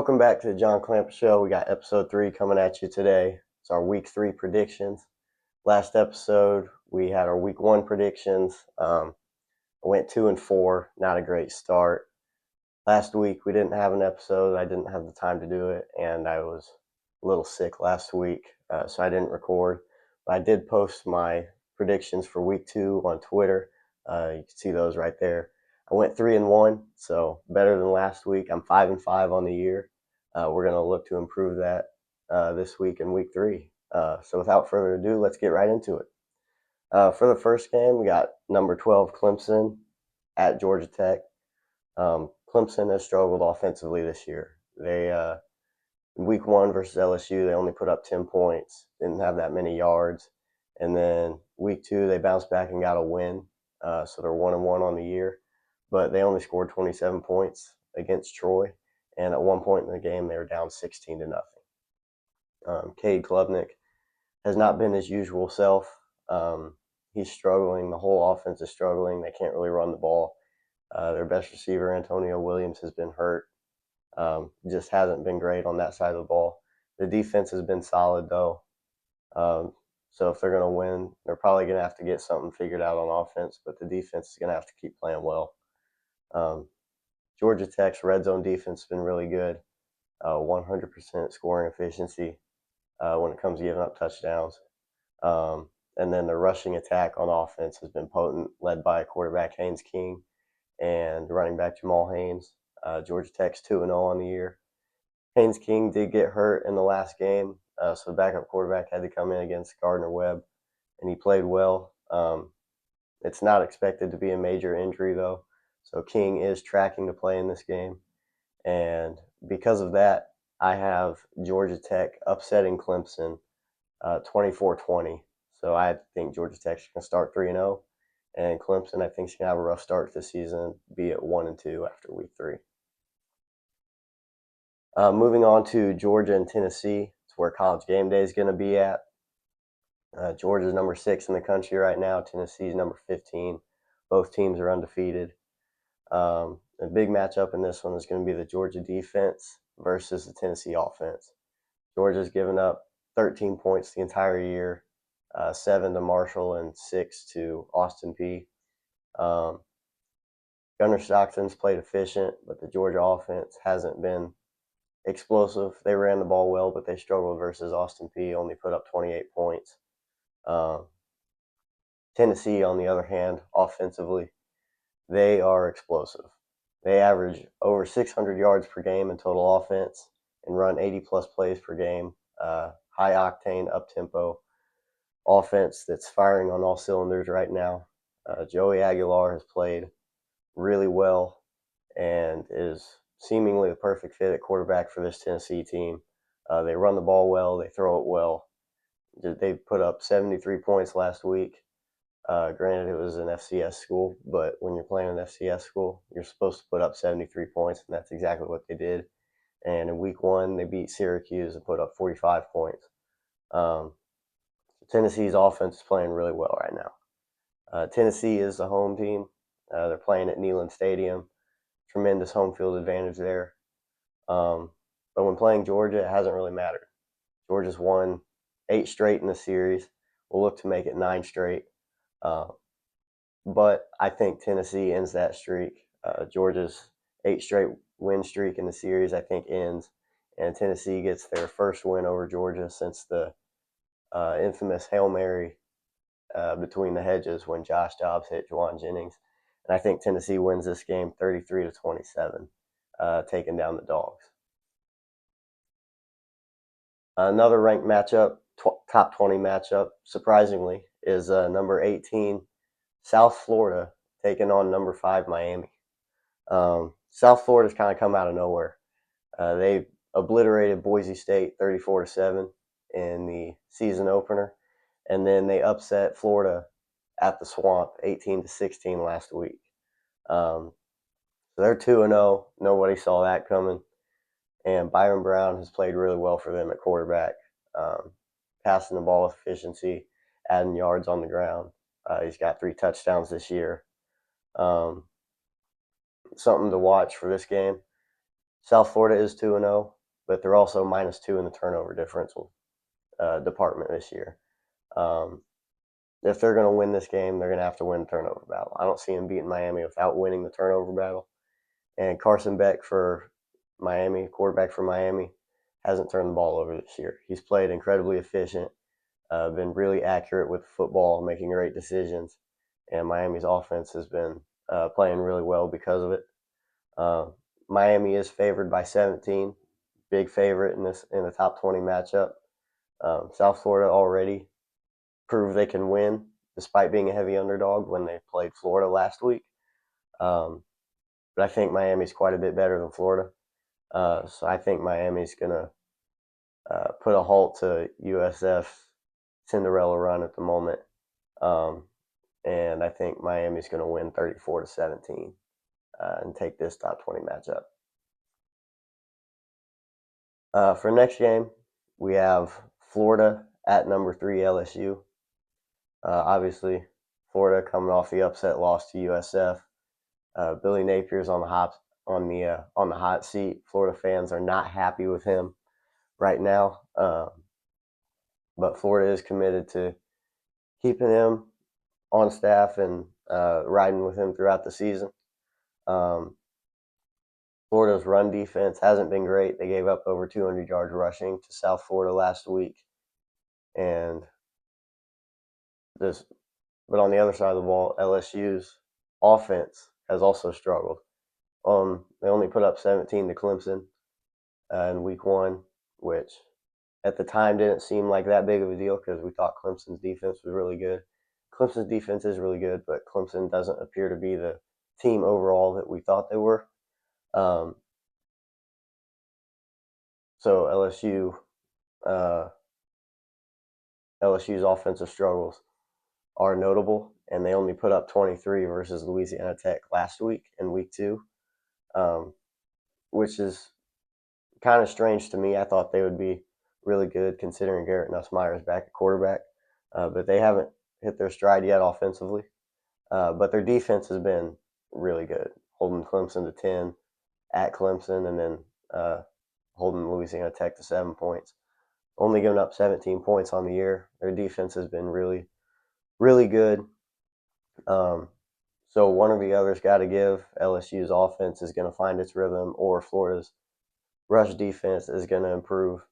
Welcome back to the John Clamp Show. We got episode 3 coming at you today. It's our week 3 predictions. Last episode, we had our week 1 predictions. I went 2-4, not a great start. Last week, we didn't have an episode. I didn't have the time to do it, and I was a little sick last week, so I didn't record. But I did post my predictions for week 2 on Twitter. You can see those right there. I went 3-1, so better than last week. I'm 5-5 on the year. We're going to look to improve that this week in week 3. So without further ado, let's get right into it. For the first game, we got number 12 Clemson at Georgia Tech. Clemson has struggled offensively this year. They in week 1 versus LSU, they only put up 10 points, didn't have that many yards, and then week 2 they bounced back and got a win. So they're 1-1 on the year, but they only scored 27 points against Troy, and at one point in the game they were down 16-0. Cade Klubnik has not been his usual self. He's struggling. The whole offense is struggling. They can't really run the ball. Their best receiver, Antonio Williams, has been hurt. Just hasn't been great on that side of the ball. The defense has been solid, though. So if they're going to win, they're probably going to have to get something figured out on offense, but the defense is going to have to keep playing well. Georgia Tech's red zone defense has been really good. 100% scoring efficiency when it comes to giving up touchdowns. And then the rushing attack on offense has been potent, led by quarterback Haynes King and running back Jamal Haynes. Georgia Tech's 2-0 on the year. Haynes King did get hurt in the last game, so the backup quarterback had to come in against Gardner Webb, and he played well. It's not expected to be a major injury, though, so King is tracking to play in this game. And because of that, I have Georgia Tech upsetting Clemson 24-20. So I think Georgia Tech's going to start 3-0, and Clemson I think is going to have a rough start to the season, be at 1-2 after week 3. Moving on to Georgia and Tennessee, it's where College Game Day is going to be at. Georgia's number 6 in the country right now. Tennessee's number 15. Both teams are undefeated. A big matchup in this one is going to be the Georgia defense versus the Tennessee offense. Georgia's given up 13 points the entire year, 7 to Marshall and 6 to Austin Peay. Gunnar Stockton's played efficient, but the Georgia offense hasn't been explosive. They ran the ball well, but they struggled versus Austin Peay, only put up 28 points. Tennessee, on the other hand, offensively, they are explosive. They average over 600 yards per game in total offense and run 80-plus plays per game. High-octane, up-tempo offense that's firing on all cylinders right now. Joey Aguilar has played really well and is seemingly the perfect fit at quarterback for this Tennessee team. They run the ball well. They throw it well. They put up 73 points last week. Granted, it was an FCS school, but when you're playing an FCS school, you're supposed to put up 73 points, and that's exactly what they did. And in week 1, they beat Syracuse and put up 45 points. Tennessee's offense is playing really well right now. Tennessee is the home team. They're playing at Neyland Stadium. Tremendous home field advantage there. But when playing Georgia, it hasn't really mattered. Georgia's won 8 straight in the series. We'll look to make it 9 straight. But I think Tennessee ends that streak. Georgia's 8 straight win streak in the series, I think, ends. And Tennessee gets their first win over Georgia since the infamous Hail Mary between the hedges when Josh Dobbs hit Juwan Jennings. And I think Tennessee wins this game 33-27, taking down the Dogs. Another ranked matchup, top 20 matchup, surprisingly, is number 18, South Florida, taking on number 5, Miami. South Florida's kind of come out of nowhere. They obliterated Boise State 34-7 in the season opener, and then they upset Florida at the Swamp 18-16 last week. So they're 2-0. Nobody saw that coming. And Byron Brown has played really well for them at quarterback, passing the ball with efficiency, adding yards on the ground. He's got 3 touchdowns this year. Something to watch for this game. South Florida is 2-0, but they're also -2 in the turnover differential department this year. If they're going to win this game, they're going to have to win the turnover battle. I don't see them beating Miami without winning the turnover battle. And Carson Beck for Miami, quarterback for Miami, hasn't turned the ball over this year. He's played incredibly efficient, been really accurate with football, making great decisions, and Miami's offense has been playing really well because of it. Miami is favored by 17, big favorite in the top 20 matchup. South Florida already proved they can win despite being a heavy underdog when they played Florida last week. But I think Miami's quite a bit better than Florida. So I think Miami's going to put a halt to USF's Cinderella run at the moment. And I think Miami's going to win 34-17 and take this top 20 matchup. For next game, we have Florida at number 3 LSU. Obviously, Florida coming off the upset loss to USF. Billy Napier's on the hot seat. Florida fans are not happy with him right now, but Florida is committed to keeping him on staff and riding with him throughout the season. Florida's run defense hasn't been great. They gave up over 200 yards rushing to South Florida last week, but on the other side of the ball, LSU's offense has also struggled. They only put up 17 to Clemson in week 1, which at the time didn't seem like that big of a deal because we thought Clemson's defense was really good. Clemson's defense is really good, but Clemson doesn't appear to be the team overall that we thought they were. So LSU's offensive struggles are notable, and they only put up 23 versus Louisiana Tech last week in week 2, which is kind of strange to me. I thought they would be really good considering Garrett Nussmeier is back at quarterback, but they haven't hit their stride yet offensively. But their defense has been really good, holding Clemson to 10 at Clemson, and then holding Louisiana Tech to 7 points. Only giving up 17 points on the year. Their defense has been really, really good. So one or the other's got to give. LSU's offense is going to find its rhythm, or Florida's rush defense is going to improve.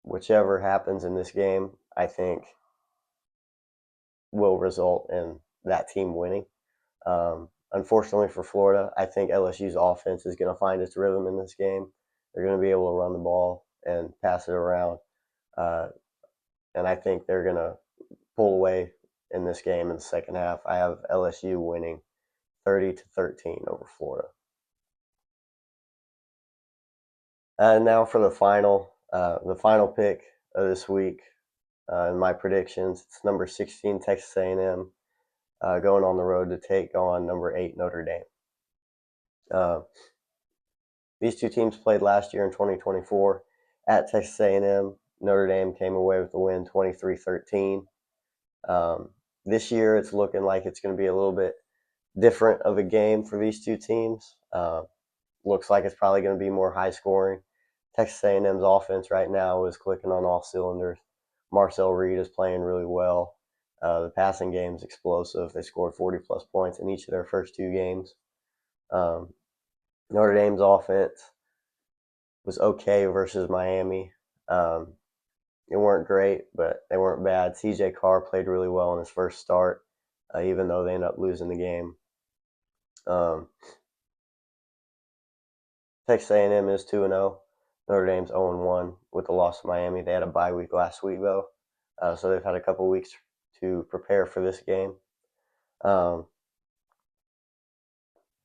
Whichever happens in this game, I think, will result in that team winning. Unfortunately for Florida, I think LSU's offense is going to find its rhythm in this game. They're going to be able to run the ball and pass it around. And I think they're going to pull away in this game in the second half. I have LSU winning 30-13 over Florida. And now for the final pick of this week in my predictions. It's number 16 Texas A&M going on the road to take on number 8 Notre Dame. These two teams played last year in 2024 at Texas A&M. Notre Dame came away with the win 23-13. This year it's looking like it's going to be a little bit different of a game for these two teams. Looks like it's probably going to be more high scoring. Texas A&M's offense right now is clicking on all cylinders. Marcel Reed is playing really well. The passing game is explosive. They scored 40-plus points in each of their first 2 games. Notre Dame's offense was okay versus Miami. They weren't great, but they weren't bad. CJ Carr played really well in his first start, even though they ended up losing the game. Texas A&M is 2-0. Notre Dame's 0-1 with the loss to Miami. They had a bye week last week, though, so they've had a couple weeks to prepare for this game. And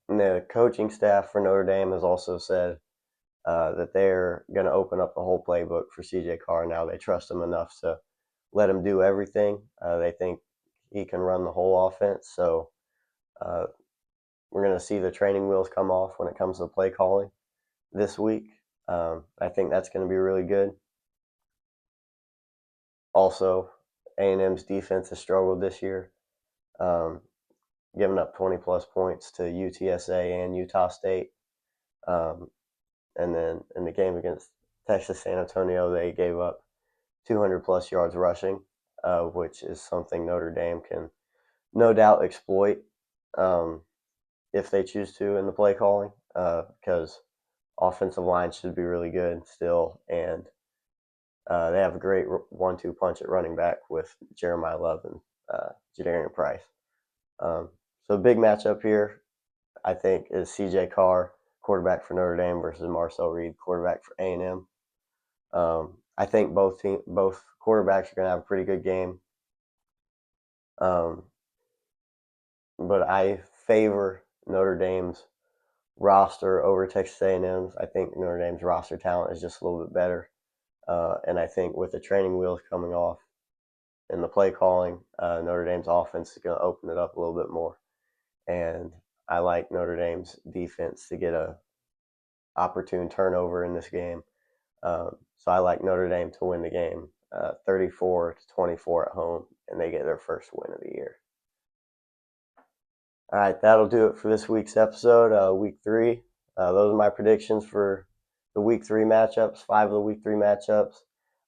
the coaching staff for Notre Dame has also said that they're going to open up the whole playbook for CJ Carr now. They trust him enough to let him do everything. They think he can run the whole offense. So we're going to see the training wheels come off when it comes to play calling this week. I think that's going to be really good. Also, A&M's defense has struggled this year, giving up 20-plus points to UTSA and Utah State. And then in the game against Texas San Antonio, they gave up 200 plus yards rushing, which is something Notre Dame can no doubt exploit um, if they choose to in the play calling, because offensive line should be really good still, and they have a great 1-2 punch at running back with Jeremiah Love and Jadarian Price. So big matchup here, I think, is C.J. Carr, quarterback for Notre Dame, versus Marcel Reed, quarterback for A&M. I think both quarterbacks are going to have a pretty good game. But I favor Notre Dame's roster over Texas A&M's. I think Notre Dame's roster talent is just a little bit better. And I think with the training wheels coming off and the play calling, Notre Dame's offense is going to open it up a little bit more. And I like Notre Dame's defense to get a opportune turnover in this game. So I like Notre Dame to win the game 34-24 at home, and they get their first win of the year. All right, that'll do it for this week's episode, week 3. Those are my predictions for the week 3 matchups, 5 of the week 3 matchups.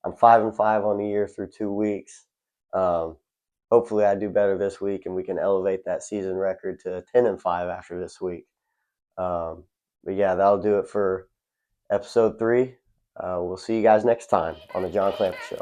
I'm 5-5 on the year through 2 weeks. Hopefully I do better this week and we can elevate that season record to 10-5 after this week. But yeah, that'll do it for episode 3. We'll see you guys next time on the John Clamper Show.